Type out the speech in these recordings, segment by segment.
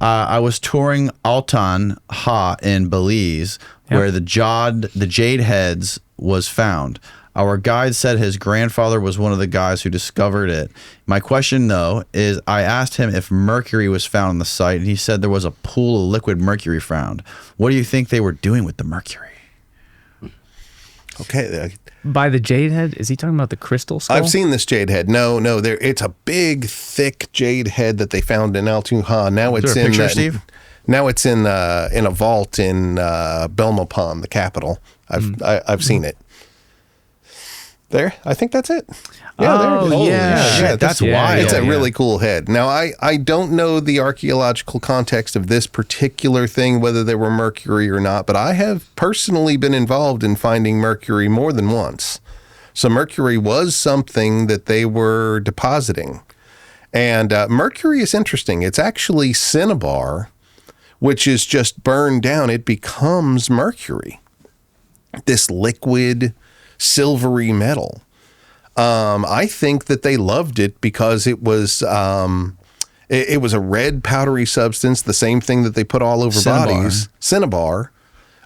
I was touring Altan Ha in Belize, where the jade heads was found. Our guide said his grandfather was one of the guys who discovered it. My question, though, is I asked him if mercury was found on the site, and he said there was a pool of liquid mercury found. What do you think they were doing with the mercury? Okay. By the jade head? Is he talking about the crystal skull? I've seen this jade head. No, it's a big, thick jade head that they found in Altuha. Now it's in picture, Steve? Now it's in a vault in Belmopan, the capital. I've seen it. There, I think that's it. Yeah, oh, there it is. yeah. Shit, that's wild. It's a really cool head. Now, I don't know the archaeological context of this particular thing, whether there were mercury or not, but I have personally been involved in finding mercury more than once. So mercury was something that they were depositing. And mercury is interesting. It's actually cinnabar, which is just burned down. It becomes mercury, this liquid silvery metal. I think that they loved it because it was it was a red powdery substance, the same thing that they put all over bodies. Cinnabar.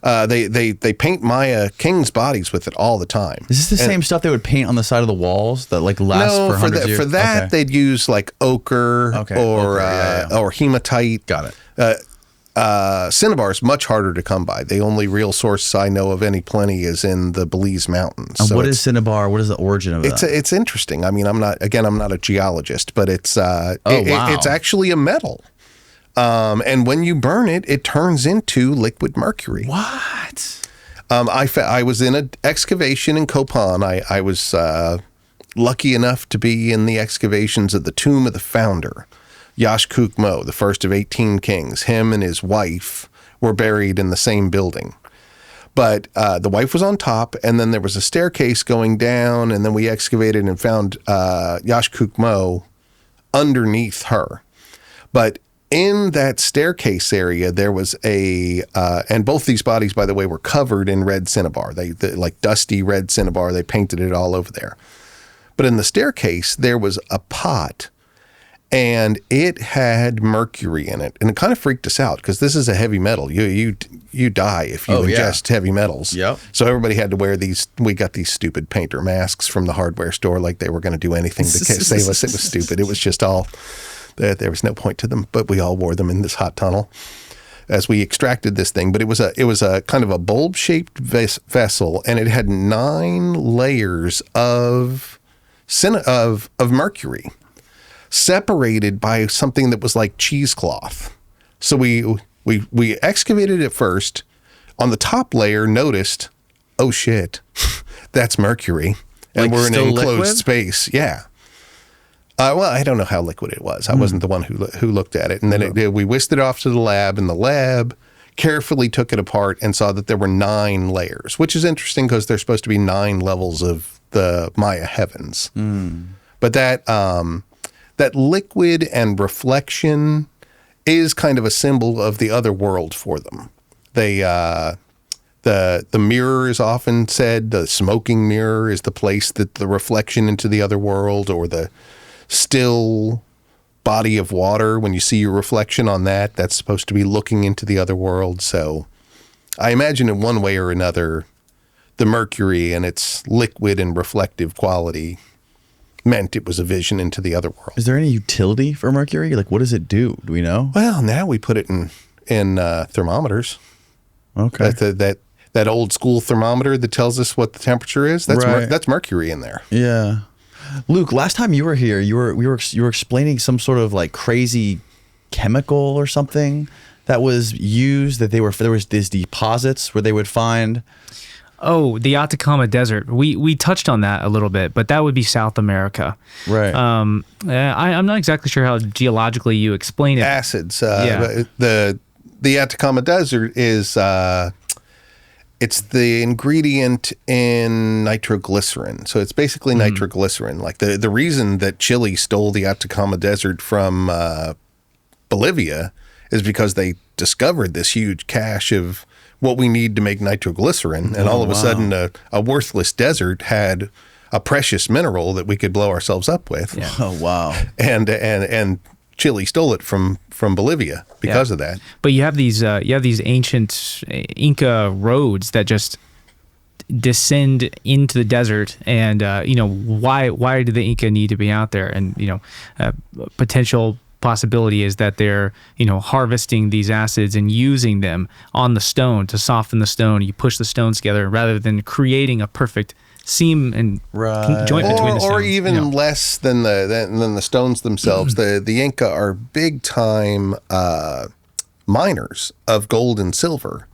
They paint Maya kings' bodies with it all the time. Is this the same stuff they would paint on the side of the walls that like lasts for hundreds of years? For that they'd use like ochre or hematite. Got it. Cinnabar is much harder to come by. The only real source I know of any plenty is in the Belize Mountains. And so what is cinnabar? What is the origin of it? It's interesting. I mean, I'm not a geologist, but it's it's actually a metal. And when you burn it, it turns into liquid mercury. What? I was in an excavation in Copan. I was lucky enough to be in the excavations of the tomb of the founder, Yashkuk-Mo, the first of 18 kings. Him and his wife were buried in the same building. But the wife was on top, and then there was a staircase going down, and then we excavated and found Yashkuk-Mo underneath her. But in that staircase area, there was and both these bodies, by the way, were covered in red cinnabar. They like dusty red cinnabar. They painted it all over there. But in the staircase, there was a pot, and it had mercury in it, and it kind of freaked us out because this is a heavy metal. You die if you ingest heavy metals. Yep. So everybody had to wear these. We got these stupid painter masks from the hardware store, like they were going to do anything to save us. It was stupid. It was just all. There was no point to them, but we all wore them in this hot tunnel as we extracted this thing. But it was a kind of a bulb-shaped vessel, and it had 9 layers of mercury, separated by something that was like cheesecloth. So we excavated it first. On the top layer, noticed, oh shit, that's mercury, and we're in an enclosed space. Yeah. Well, I don't know how liquid it was. I wasn't the one who looked at it. And then we whisked it off to the lab, and the lab carefully took it apart and saw that there were 9 layers, which is interesting because there's supposed to be 9 levels of the Maya heavens. But that liquid and reflection is kind of a symbol of the other world for them. They the mirror is often said, the smoking mirror is the place that the reflection into the other world, or the still body of water, when you see your reflection on that, that's supposed to be looking into the other world. So I imagine in one way or another, the mercury and its liquid and reflective quality meant it was a vision into the other world. Is there any utility for mercury? Like, what does it do? Do we know? Well, now we put it in thermometers. Okay. That old school thermometer that tells us what the temperature is. That's mercury in there. Yeah. Luke, last time you were here, you were explaining some sort of like crazy chemical or something that was used, that there was these deposits where they would find. Oh, the Atacama Desert. We touched on that a little bit, but that would be South America. Right. I'm not exactly sure how geologically you explain it. Acids. The Atacama Desert is it's the ingredient in nitroglycerin. So it's basically nitroglycerin. Like the reason that Chile stole the Atacama Desert from Bolivia is because they discovered this huge cache of what we need to make nitroglycerin. And all of a sudden a worthless desert had a precious mineral that we could blow ourselves up with. Yeah. Oh, wow. And Chile stole it from Bolivia because of that. But you have these ancient Inca roads that just descend into the desert, and why do the Inca need to be out there? And potential possibility is that they're harvesting these acids and using them on the stone to soften the stone. You push the stones together rather than creating a perfect seam and joint between the stones. Or even less than the stones themselves. The Inca are big time miners of gold and silver,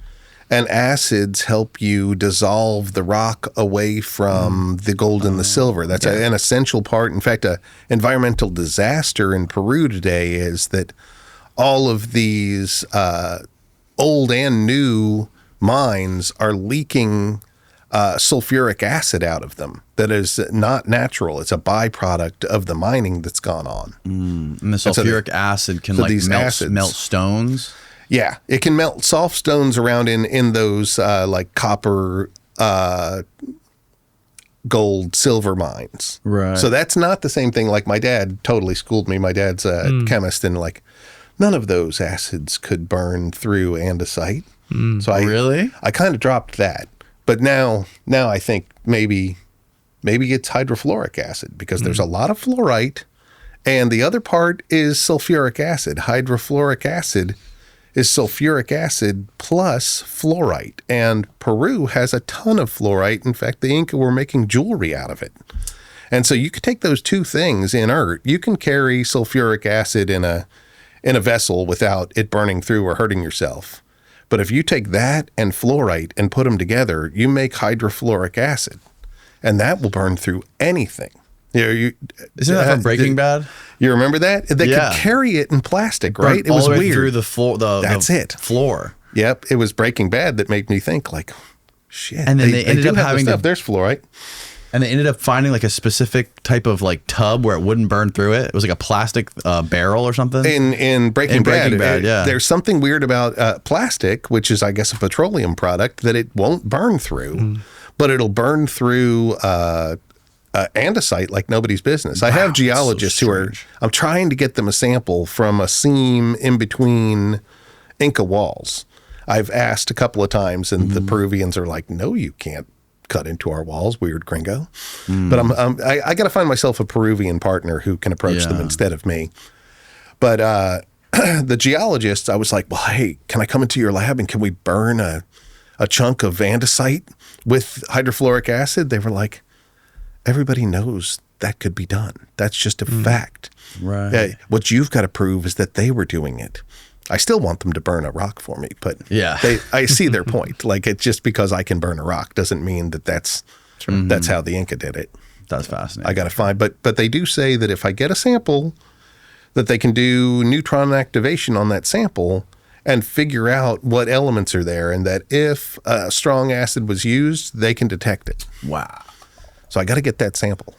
and acids help you dissolve the rock away from the gold and the silver. That's an essential part. In fact, an environmental disaster in Peru today is that all of these old and new mines are leaking sulfuric acid out of them. That is not natural. It's a byproduct of the mining that's gone on. And the sulfuric acid can melt stones. Yeah, it can melt soft stones around in those like copper, gold, silver mines. Right. So that's not the same thing. Like my dad totally schooled me. My dad's a chemist, and like none of those acids could burn through andesite. So I kind of dropped that. But now I think maybe it's hydrofluoric acid, because there's a lot of fluorite, and the other part is sulfuric acid. Hydrofluoric acid is sulfuric acid plus fluorite, and Peru has a ton of fluorite. In fact, the Inca were making jewelry out of it. And so you could take those two things inert. You can carry sulfuric acid in a vessel without it burning through or hurting yourself. But if you take that and fluorite and put them together, you make hydrofluoric acid, and that will burn through anything. Isn't that from Breaking Bad? You remember that? They could carry it in plastic, right? It was weird. Through the floor. That's it. Floor. Yep. It was Breaking Bad that made me think, like, shit. And then they ended up having there's fluorite. And they ended up finding like a specific type of like tub where it wouldn't burn through it. It was like a plastic barrel or something. In Breaking Bad, yeah. There's something weird about plastic, which is, I guess, a petroleum product, that it won't burn through, but it'll burn through andesite like nobody's business. I have geologists I'm trying to get them a sample from a seam in between Inca walls. I've asked a couple of times, and the Peruvians are like, no, you can't cut into our walls, weird gringo. But I got to find myself a Peruvian partner who can approach them instead of me. But the geologists, I was like, well, hey, can I come into your lab and can we burn a chunk of andesite with hydrofluoric acid? They were like, everybody knows that could be done. That's just a fact. Right. What you've got to prove is that they were doing it. I still want them to burn a rock for me, but I see their point. Like, it's just because I can burn a rock doesn't mean that that's how the Inca did it. That's fascinating. I got to find, but they do say that if I get a sample, that they can do neutron activation on that sample and figure out what elements are there, and that if strong acid was used, they can detect it. Wow. So I got to get that sample.